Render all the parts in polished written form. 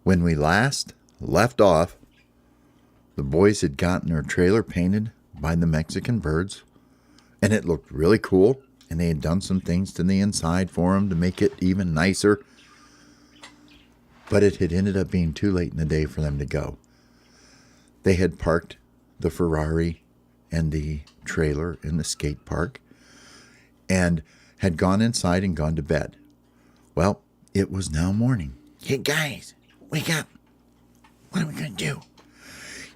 When we last left off, the boys had gotten their trailer painted by the Mexican birds, and it looked really cool, and they had done some things to the inside for them to make it even nicer. But it had ended up being too late in the day for them to go. They had parked the Ferrari and the trailer in the skate park and had gone inside and gone to bed. Well, it was now morning. Hey guys, wake up. What are we gonna do?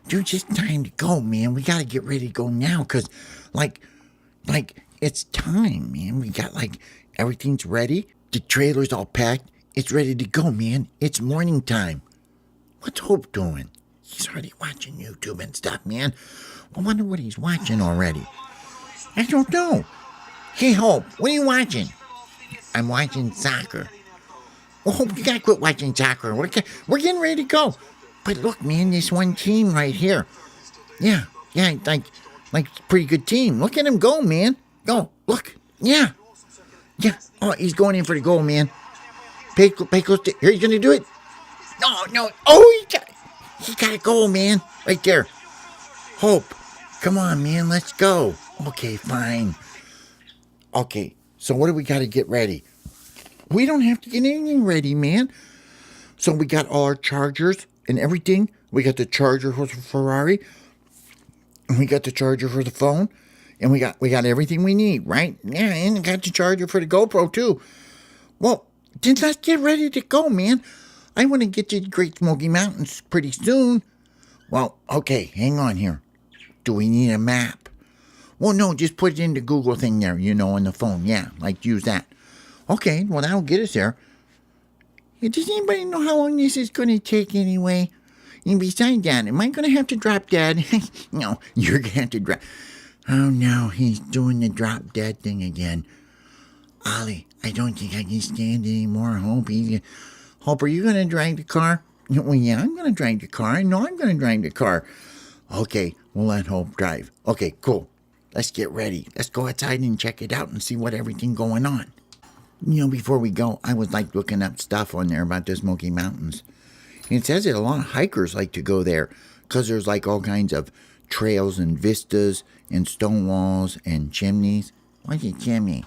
Dude, it's time to go, man. We gotta get ready to go now, cause like it's time, man. We got everything's ready. The trailer's all packed. It's ready to go, man. It's morning time. What's Hope doing? He's already watching YouTube and stuff, man. I wonder what he's watching already. I don't know. Hey, Hope, what are you watching? I'm watching soccer. Well, Hope, you gotta quit watching soccer. We're getting ready to go. But look, man, this one team right here. Yeah, pretty good team. Look at him go, man. Go, look. Yeah. Oh, he's going in for the goal, man. Pay close to, here, he's gonna do it. No. Oh, he got a goal, man. Right there. Hope, come on, man, let's go. Okay, fine. Okay, so what do we got to get ready? We don't have to get anything ready, man. So we got all our chargers and everything. We got the charger for the Ferrari, and we got the charger for the phone, and we got everything we need, right? Yeah, and we got the charger for the GoPro too. Well, then let's get ready to go, man. I want to get to the Great Smoky Mountains pretty soon. Well, okay, hang on here. Do we need a map? Well, no, just put it in the Google thing there, on the phone. Yeah, use that. Okay, well, that'll get us there. Does anybody know how long this is going to take anyway? And besides that, am I going to have to drop Dad? No, you're going to have to drop. Oh, no, he's doing the drop Dad thing again. Ollie, I don't think I can stand anymore. Hope, are you going to drive the car? Well, yeah, I'm going to drive the car. I know I'm going to drive the car. Okay, we'll let Hope drive. Okay, cool. Let's get ready. Let's go outside and check it out and see what everything going on. Before we go, I was looking up stuff on there about the Smoky Mountains. And it says that a lot of hikers like to go there because there's all kinds of trails and vistas and stone walls and chimneys. What's a chimney?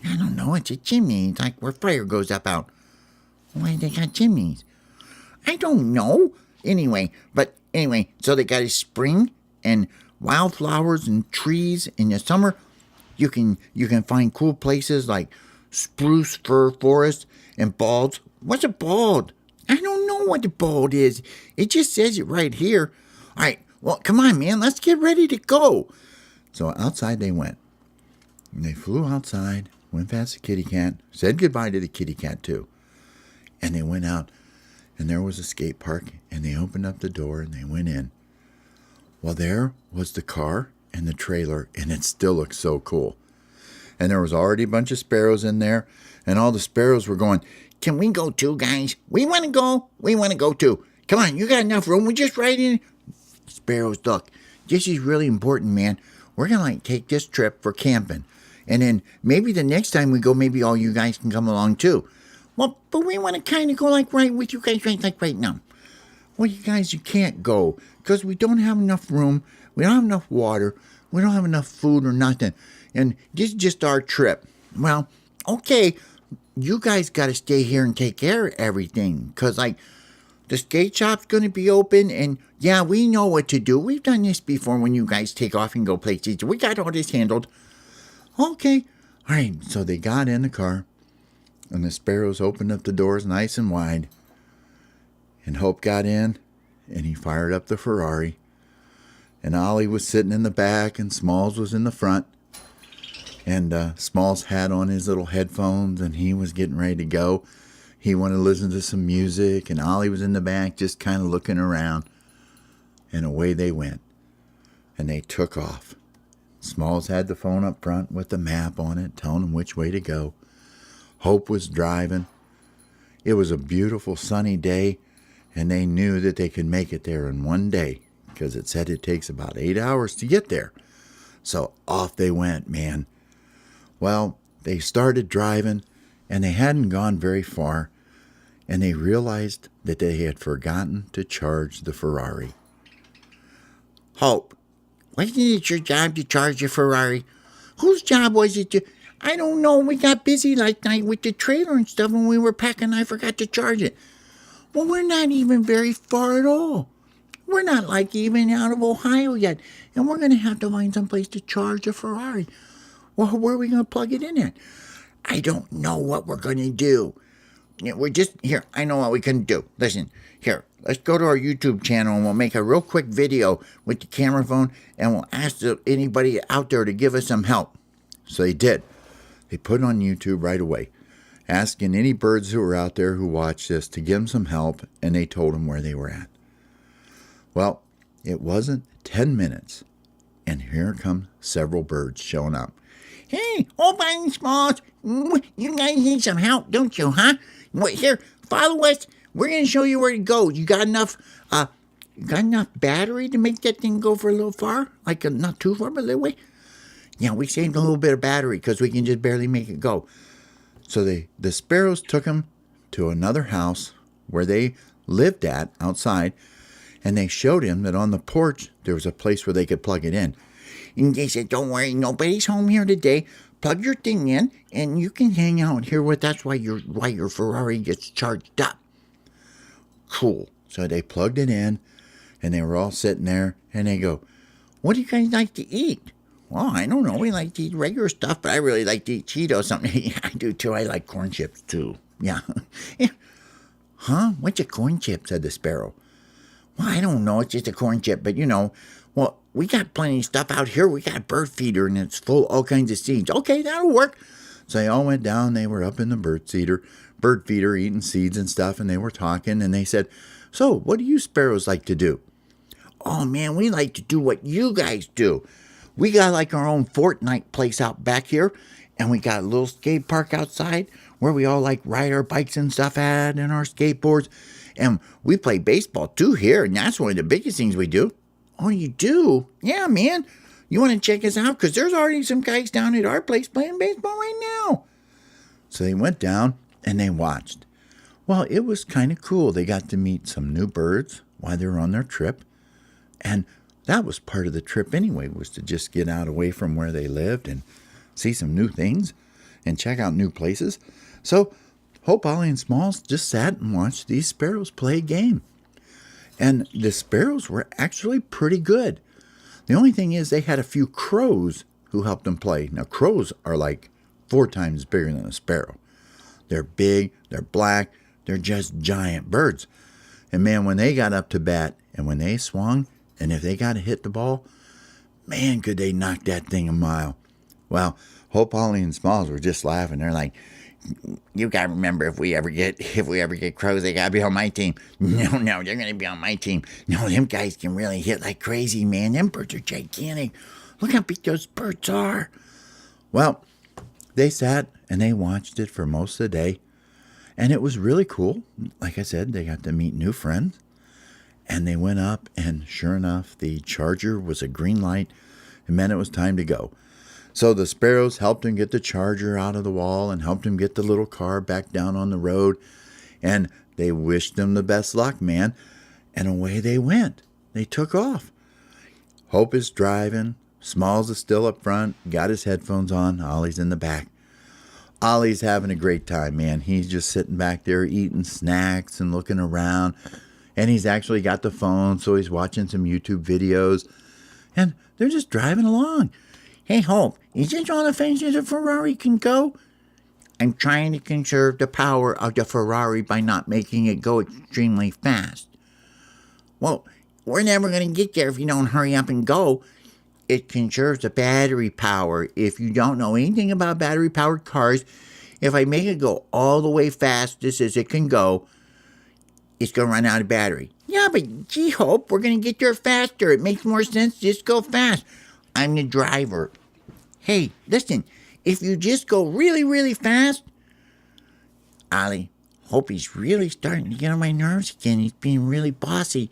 I don't know. It's a chimney. It's like where fire goes up out. Why they got chimneys? I don't know. Anyway, so they got a spring and wildflowers and trees in the summer. You can find cool places like spruce fir forest and balds. What's a bald? I don't know what a bald is. It just says it right here. All right, well, come on, man. Let's get ready to go. So outside they went. And they flew outside, went past the kitty cat, said goodbye to the kitty cat too. And they went out, and there was a skate park, and they opened up the door, and they went in. Well, there was the car and the trailer, and it still looked so cool. And there was already a bunch of sparrows in there, and all the sparrows were going, "Can we go too, guys? We want to go. We want to go too. Come on, you got enough room. We just right in." Sparrows, look, this is really important, man. We're going to take this trip for camping. And then maybe the next time we go, maybe all you guys can come along too. Well, but we want to kind of go right with you guys right now. Well, you guys, you can't go because we don't have enough room. We don't have enough water. We don't have enough food or nothing. And this is just our trip. Well, okay, you guys got to stay here and take care of everything because, the skate shop's going to be open. And, yeah, we know what to do. We've done this before when you guys take off and go places. We got all this handled. Okay. All right, so they got in the car. And the sparrows opened up the doors nice and wide. And Hope got in, and he fired up the Ferrari. And Ollie was sitting in the back, and Smalls was in the front. And Smalls had on his little headphones, and he was getting ready to go. He wanted to listen to some music, and Ollie was in the back just kind of looking around. And away they went. And they took off. Smalls had the phone up front with the map on it, telling him which way to go. Hope was driving. It was a beautiful sunny day, and they knew that they could make it there in one day because it said it takes about 8 hours to get there. So off they went, man. Well, they started driving, and they hadn't gone very far, and they realized that they had forgotten to charge the Ferrari. Hope, wasn't it your job to charge your Ferrari? Whose job was it to... I don't know. We got busy last night with the trailer and stuff when we were packing. I forgot to charge it. Well, we're not even very far at all. We're not like even out of Ohio yet. And we're going to have to find some place to charge a Ferrari. Well, where are we going to plug it in at? I don't know what we're going to do. We're just... Here, I know what we can do. Listen, here, let's go to our YouTube channel and we'll make a real quick video with the camera phone and we'll ask anybody out there to give us some help. So they did. They put it on YouTube right away, asking any birds who were out there who watched this to give them some help, and they told them where they were at. Well, it wasn't 10 minutes, and here come several birds showing up. Hey, Hope and Smalls, you guys need some help, don't you, huh? Here, follow us. We're going to show you where to go. You got enough battery to make that thing go for a little far? Like not too far, but a little way? Yeah, we saved a little bit of battery because we can just barely make it go. So the sparrows took them to another house where they lived at outside, and they showed him that on the porch there was a place where they could plug it in. And they said, don't worry, nobody's home here today. Plug your thing in, and you can hang out here with that's why your Ferrari gets charged up. Cool. So they plugged it in, and they were all sitting there, and they go, what do you guys like to eat? Well, I don't know. We like to eat regular stuff, but I really like to eat Cheetos. Something. Yeah, I do too. I like corn chips too. Yeah. Yeah. Huh? What's a corn chip? Said the sparrow. Well, I don't know. It's just a corn chip, but well, we got plenty of stuff out here. We got a bird feeder, and it's full of all kinds of seeds. Okay, that'll work. So they all went down. They were up in the bird feeder, eating seeds and stuff, and they were talking, and they said, so what do you sparrows like to do? Oh, man, we like to do what you guys do. We got like our own Fortnite place out back here, and we got a little skate park outside where we all like ride our bikes and stuff at and our skateboards. And we play baseball too here, and that's one of the biggest things we do. Oh, you do? Yeah, man. You want to check us out? Because there's already some guys down at our place playing baseball right now. So they went down and they watched. Well, it was kind of cool. They got to meet some new birds while they were on their trip. And that was part of the trip anyway, was to just get out away from where they lived and see some new things and check out new places. So Hope, Ollie, and Smalls just sat and watched these sparrows play a game. And the sparrows were actually pretty good. The only thing is they had a few crows who helped them play. Now, crows are like 4 times bigger than a sparrow. They're big, they're black, they're just giant birds. And man, when they got up to bat and when they swung, and if they got to hit the ball, man, could they knock that thing a mile. Well, Hope, Ollie, and Smalls were just laughing. They're like, you got to remember, if we ever get crows, they got to be on my team. No, they're going to be on my team. No, them guys can really hit like crazy, man. Them birds are gigantic. Look how big those birds are. Well, they sat and they watched it for most of the day, and it was really cool. Like I said, they got to meet new friends. And they went up, and sure enough, the charger was a green light. It meant it was time to go. So the sparrows helped him get the charger out of the wall and helped him get the little car back down on the road. And they wished him the best luck, man. And away they went. They took off. Hope is driving. Smalls is still up front, got his headphones on. Ollie's in the back. Ollie's having a great time, man. He's just sitting back there eating snacks and looking around. And he's actually got the phone, so he's watching some YouTube videos. And they're just driving along. Hey, Hope, is this all the fences a Ferrari can go? I'm trying to conserve the power of the Ferrari by not making it go extremely fast. Well, we're never going to get there if you don't hurry up and go. It conserves the battery power. If you don't know anything about battery-powered cars, if I make it go all the way fastest as it can go, it's going to run out of battery. Yeah, but gee, Hope, we're going to get there faster. It makes more sense to just go fast. I'm the driver. Hey, listen, if you just go really, really fast... Ollie, Hope, he's really starting to get on my nerves again. He's being really bossy.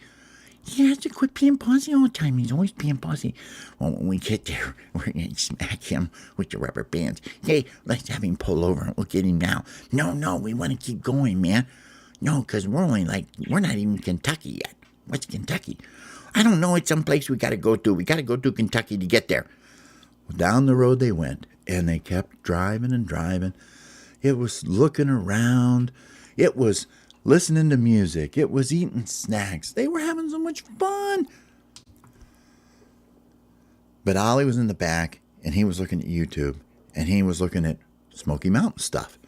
He has to quit being bossy all the time. He's always being bossy. Well, when we get there, we're going to smack him with the rubber bands. Hey, let's have him pull over and we'll get him now. No, we want to keep going, man. No, because we're not even Kentucky yet. What's Kentucky? I don't know. It's someplace we got to go to. We got to go to Kentucky to get there. Well, down the road they went, and they kept driving and driving. It was looking around. It was listening to music. It was eating snacks. They were having so much fun. But Ollie was in the back, and he was looking at YouTube, and he was looking at Smoky Mountain stuff.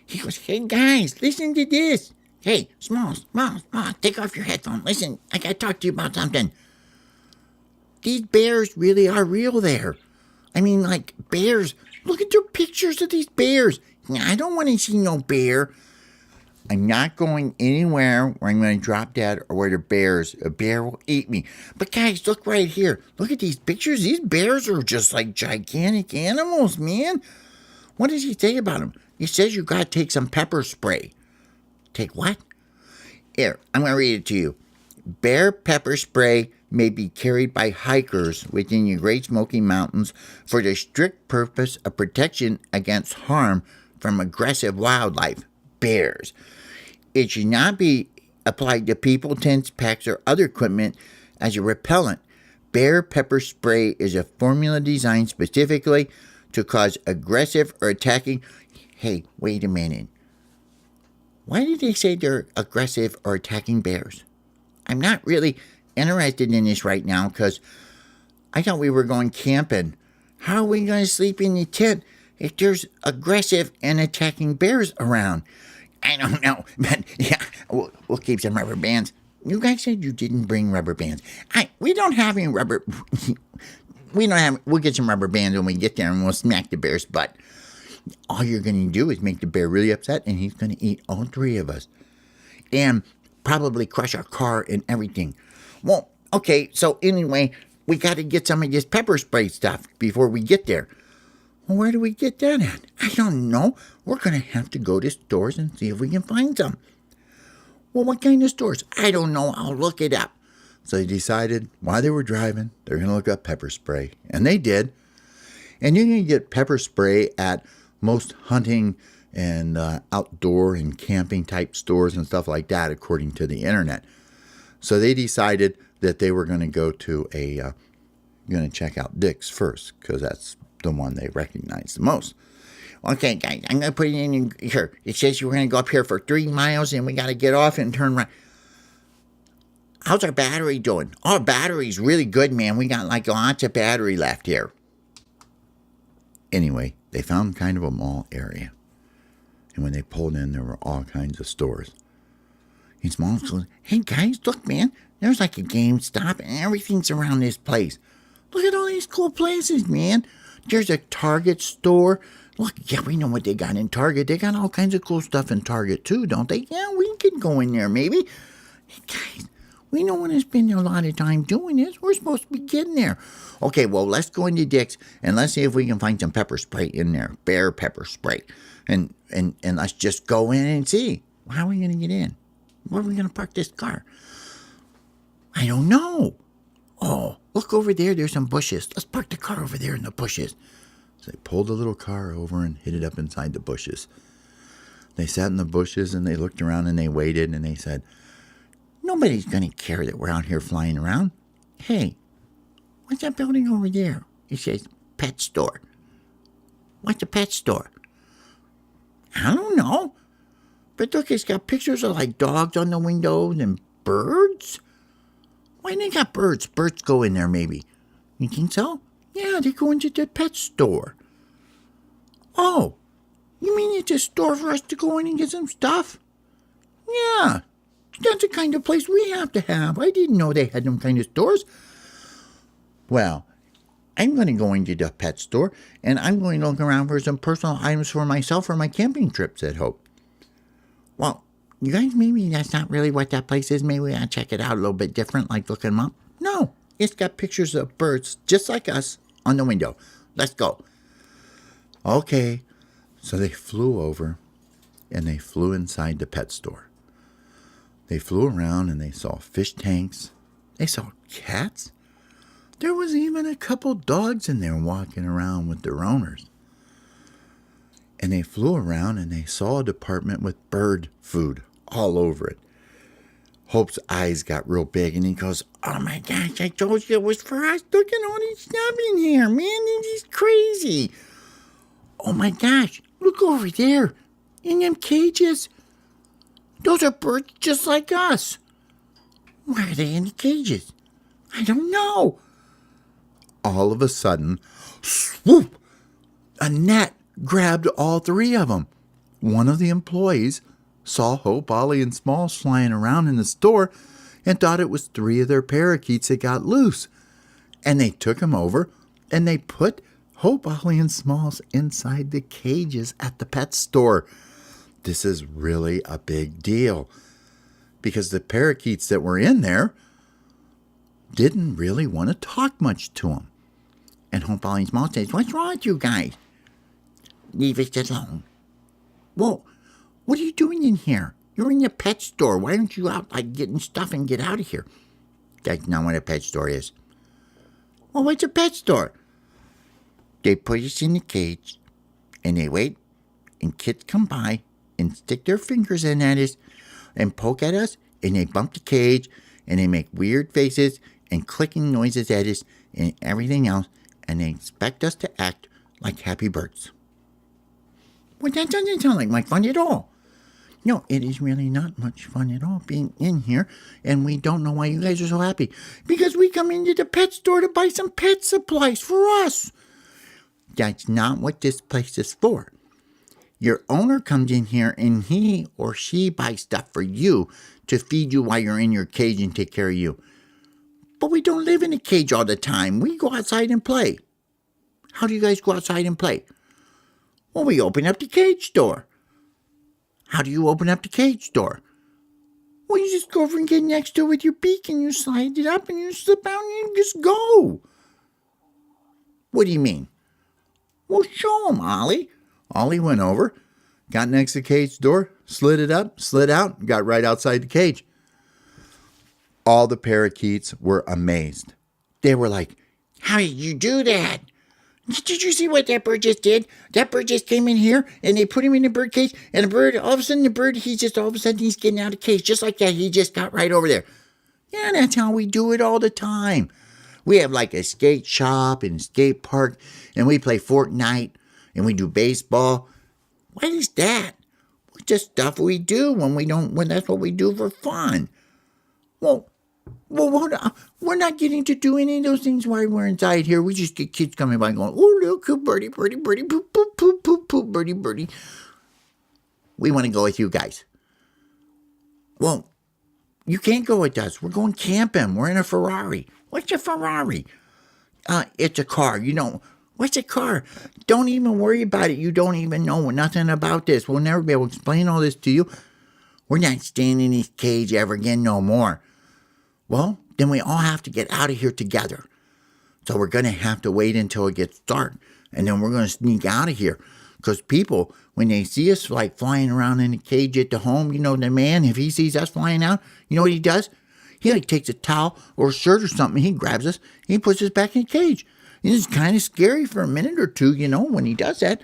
He goes, hey, guys, listen to this. Hey, Smalls, take off your headphone. Listen, I got to talk to you about something. These bears really are real there. I mean, like, bears. Look at their pictures of these bears. I don't want to see no bear. I'm not going anywhere where I'm going to drop dead or where the bears. A bear will eat me. But guys, look right here. Look at these pictures. These bears are just like gigantic animals, man. What does he say about them? He says you got to take some pepper spray. Take what? Here, I'm going to read it to you. Bear pepper spray may be carried by hikers within the Great Smoky Mountains for the strict purpose of protection against harm from aggressive wildlife, bears. It should not be applied to people, tents, packs, or other equipment as a repellent. Bear pepper spray is a formula designed specifically to cause aggressive or attacking. Hey, wait a minute. Why did they say they're aggressive or attacking bears? I'm not really interested in this right now because I thought we were going camping. How are we going to sleep in the tent if there's aggressive and attacking bears around? I don't know, but yeah, we'll keep some rubber bands. You guys said you didn't bring rubber bands. We don't have any rubber. We'll get some rubber bands when we get there and we'll smack the bear's butt. All you're going to do is make the bear really upset, and he's going to eat all three of us. And probably crush our car and everything. Well, okay, so anyway, we got to get some of this pepper spray stuff before we get there. Well, where do we get that at? I don't know. We're going to have to go to stores and see if we can find some. Well, what kind of stores? I don't know. I'll look it up. So they decided while they were driving, they're going to look up pepper spray. And they did. And you can get pepper spray at most hunting and outdoor and camping type stores and stuff like that, according to the internet. So they decided that they were going to go to going to check out Dick's first, because that's the one they recognize the most. Okay, guys, I'm going to put it in here. It says we're going to go up here for 3 miles and we got to get off and turn right. How's our battery doing? Our battery's really good, man. We got like lots of battery left here. Anyway, they found kind of a mall area. And when they pulled in, there were all kinds of stores. And Smalls goes, hey, guys, look, man. There's like a GameStop and everything's around this place. Look at all these cool places, man. There's a Target store. Look, yeah, we know what they got in Target. They got all kinds of cool stuff in Target, too, don't they? Yeah, we can go in there, maybe. Hey, guys, we don't want to spend a lot of time doing this. We're supposed to be getting there. Okay, well, let's go into Dick's and let's see if we can find some pepper spray in there. Bear pepper spray. And let's just go in and see. How are we going to get in? Where are we going to park this car? I don't know. Oh, look over there. There's some bushes. Let's park the car over there in the bushes. So they pulled the little car over and hid it up inside the bushes. They sat in the bushes and they looked around and they waited and they said, nobody's going to care that we're out here flying around. Hey, what's that building over there? It says pet store. What's a pet store? I don't know. But look, it's got pictures of like dogs on the windows and birds. Why they got birds? Birds go in there maybe. You think so? Yeah, they go into the pet store. Oh, you mean it's a store for us to go in and get some stuff? Yeah, that's the kind of place we have to have. I didn't know they had them kind of stores. Well, I'm going to go into the pet store, and I'm going to look around for some personal items for myself for my camping trip, said Hope. Well, you guys, maybe that's not really what that place is. Maybe we gotta check it out a little bit different, like looking them up. No, it's got pictures of birds just like us on the window. Let's go. Okay. So they flew over, and they flew inside the pet store. They flew around, and they saw fish tanks. They saw cats. There was even a couple dogs in there walking around with their owners. And they flew around and they saw a department with bird food all over it. Hope's eyes got real big, and he goes, Oh my gosh, I told you it was for us. Look at all this stuff in here, man. This is crazy. Oh my gosh, look over there. In them cages. Those are birds just like us. Why are they in the cages? I don't know. all of a sudden, swoop, a net grabbed all three of them. One of the employees saw Hope, Ollie, and Smalls flying around in the store and thought it was three of their parakeets that got loose. And they took them over and they put Hope, Ollie, and Smalls inside the cages at the pet store. This is really a big deal because the parakeets that were in there didn't really want to talk much to them. And Hope, Ollie, and Smalls says, "What's wrong with you guys? Leave us alone." Well, what are you doing in here? You're in the pet store. Why aren't you out like getting stuff and get out of here? That's not what a pet store is. Well, what's a pet store? They put us in the cage and they wait and kids come by and stick their fingers in at us and poke at us and they bump the cage and they make weird faces and clicking noises at us and everything else and they expect us to act like happy birds. Well, that doesn't sound like fun at all. No, it is really not much fun at all being in here, and we don't know why you guys are so happy. Because we come into the pet store to buy some pet supplies for us. That's not what this place is for. Your owner comes in here and he or she buys stuff for you to feed you while you're in your cage and take care of you. But we don't live in a cage all the time. We go outside and play. How do you guys go outside and play? Well, we open up the cage door. How do you open up the cage door? Well, you just go over and get next to it with your beak and you slide it up and you slip out and you just go. What do you mean? Well, show them, Ollie. Ollie went over, got next to the cage door, slid it up, slid out, got right outside the cage. All the parakeets were amazed. They were like, "How did you do that? Did you see what that bird just did? That bird just came in here and they put him in the bird cage and the bird, all of a sudden, he's getting out of the cage just like that. He just got right over there." Yeah, that's how we do it all the time. We have like a skate shop and a skate park and we play Fortnite and we do baseball. What is that? It's just stuff we do when that's what we do for fun. Well, we're not getting to do any of those things while we're inside here. We just get kids coming by going, "Oh, look, birdie, birdie, birdie, poop, poop, poop, poop, poop, birdie, birdie." We want to go with you guys. Well, you can't go with us. We're going camping. We're in a Ferrari. What's a Ferrari? It's a car. You know, what's a car? Don't even worry about it. You don't even know nothing about this. We'll never be able to explain all this to you. We're not staying in this cage ever again no more. Well, then we all have to get out of here together. So we're going to have to wait until it gets dark. And then we're going to sneak out of here. Because people, when they see us like flying around in a cage at the home, you know, the man, if he sees us flying out, you know what he does? He like takes a towel or a shirt or something. He grabs us. He puts us back in the cage. And it's kind of scary for a minute or two, you know, when he does that.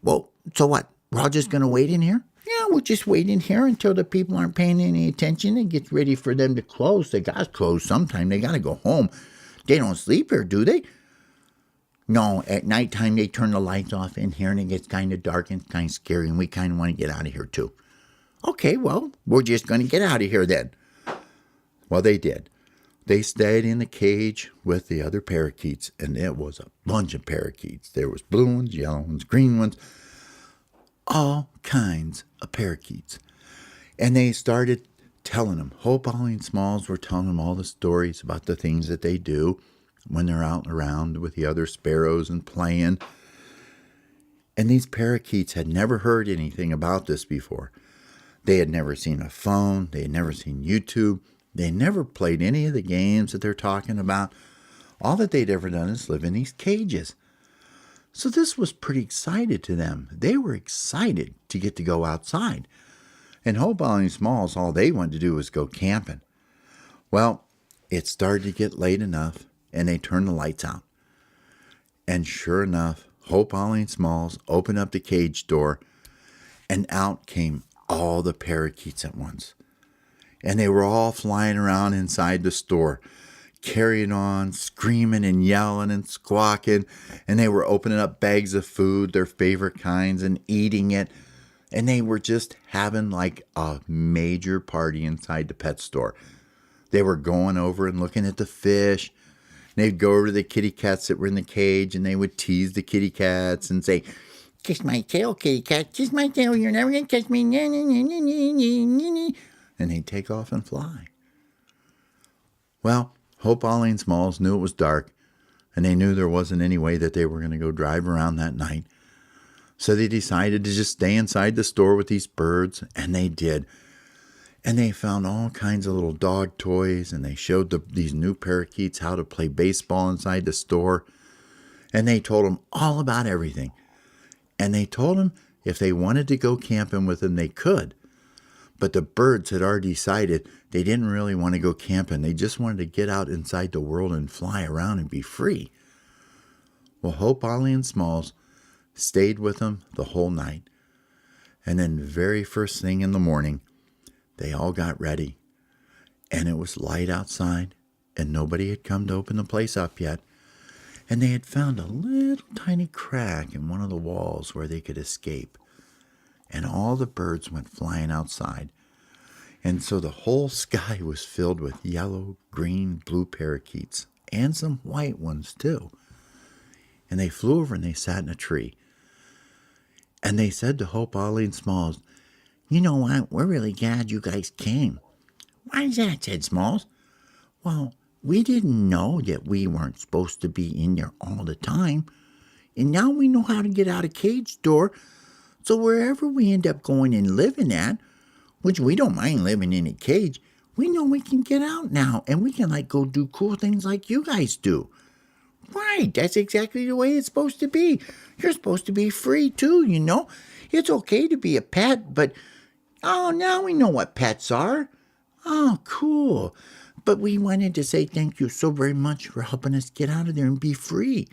Well, so what? We're all just going to wait in here? Yeah, we'll just wait in here until the people aren't paying any attention and gets ready for them to close. They got to close sometime. They got to go home. They don't sleep here, do they? No, at nighttime they turn the lights off in here and it gets kind of dark and kind of scary and we kind of want to get out of here too. Okay, well, we're just going to get out of here then. Well, they did. They stayed in the cage with the other parakeets, and it was a bunch of parakeets. There was blue ones, yellow ones, green ones, all kinds of parakeets. And they started telling them, Hope, Ollie, and Smalls were telling them all the stories about the things that they do when they're out around with the other sparrows and playing. And these parakeets had never heard anything about this before. They had never seen a phone. They had never seen YouTube. They never played any of the games that they're talking about. All that they'd ever done is live in these cages. So this was pretty excited to them. They were excited to get to go outside. And Hope, Ollie, and Smalls, all they wanted to do was go camping. Well, it started to get late enough, and they turned the lights out. And sure enough, Hope, Ollie, and Smalls opened up the cage door, and out came all the parakeets at once. And they were all flying around inside the store, carrying on, screaming and yelling and squawking. And they were opening up bags of food, their favorite kinds, and eating it. And they were just having like a major party inside the pet store. They were going over and looking at the fish. They'd go over to the kitty cats that were in the cage, and they would tease the kitty cats and say, "Kiss my tail, kitty cat, kiss my tail, you're never gonna catch me." And they'd take off and fly. Well, Hope, Ollie, and Smalls knew it was dark, and they knew there wasn't any way that they were going to go drive around that night. So they decided to just stay inside the store with these birds, and they did. And they found all kinds of little dog toys, and they showed these new parakeets how to play baseball inside the store. And they told them all about everything. And they told them if they wanted to go camping with them, they could. But the birds had already decided they didn't really want to go camping. They just wanted to get out inside the world and fly around and be free. Well, Hope, Ollie, and Smalls stayed with them the whole night. And then the very first thing in the morning, they all got ready. And it was light outside, and nobody had come to open the place up yet. And they had found a little tiny crack in one of the walls where they could escape. And all the birds went flying outside. And so the whole sky was filled with yellow, green, blue parakeets, and some white ones too. And they flew over and they sat in a tree. And they said to Hope, Ollie, and Smalls, "You know what? We're really glad you guys came." "Why is that?" said Smalls. "Well, we didn't know that we weren't supposed to be in there all the time. And now we know how to get out of cage door. So wherever we end up going and living at, which we don't mind living in a cage, we know we can get out now and we can go do cool things like you guys do." "Right, that's exactly the way it's supposed to be. You're supposed to be free too, you know. It's okay to be a pet, but now we know what pets are." "Oh, cool. But we wanted to say thank you so very much for helping us get out of there and be free.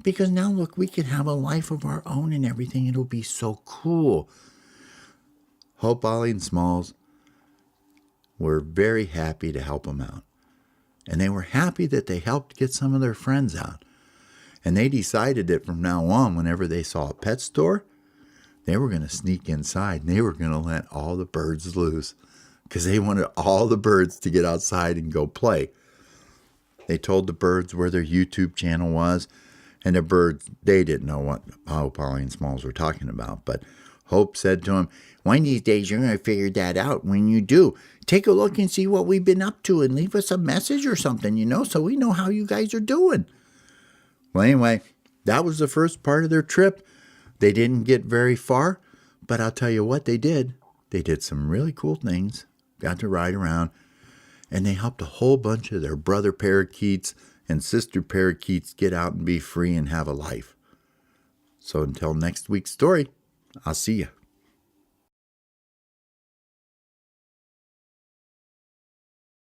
Because now, look, we can have a life of our own and everything. It'll be so cool." Hope, Ollie, and Smalls were very happy to help them out. And they were happy that they helped get some of their friends out. And they decided that from now on, whenever they saw a pet store, they were going to sneak inside and they were going to let all the birds loose because they wanted all the birds to get outside and go play. They told the birds where their YouTube channel was, and the birds, they didn't know what Hope, Ollie, and Smalls were talking about. But Hope said to him, "One of these days you're going to figure that out. When you do, take a look and see what we've been up to and leave us a message or something, so we know how you guys are doing." Well, anyway, that was the first part of their trip. They didn't get very far, but I'll tell you what they did. They did some really cool things, got to ride around, and they helped a whole bunch of their brother parakeets and sister parakeets get out and be free and have a life. So until next week's story, I'll see you.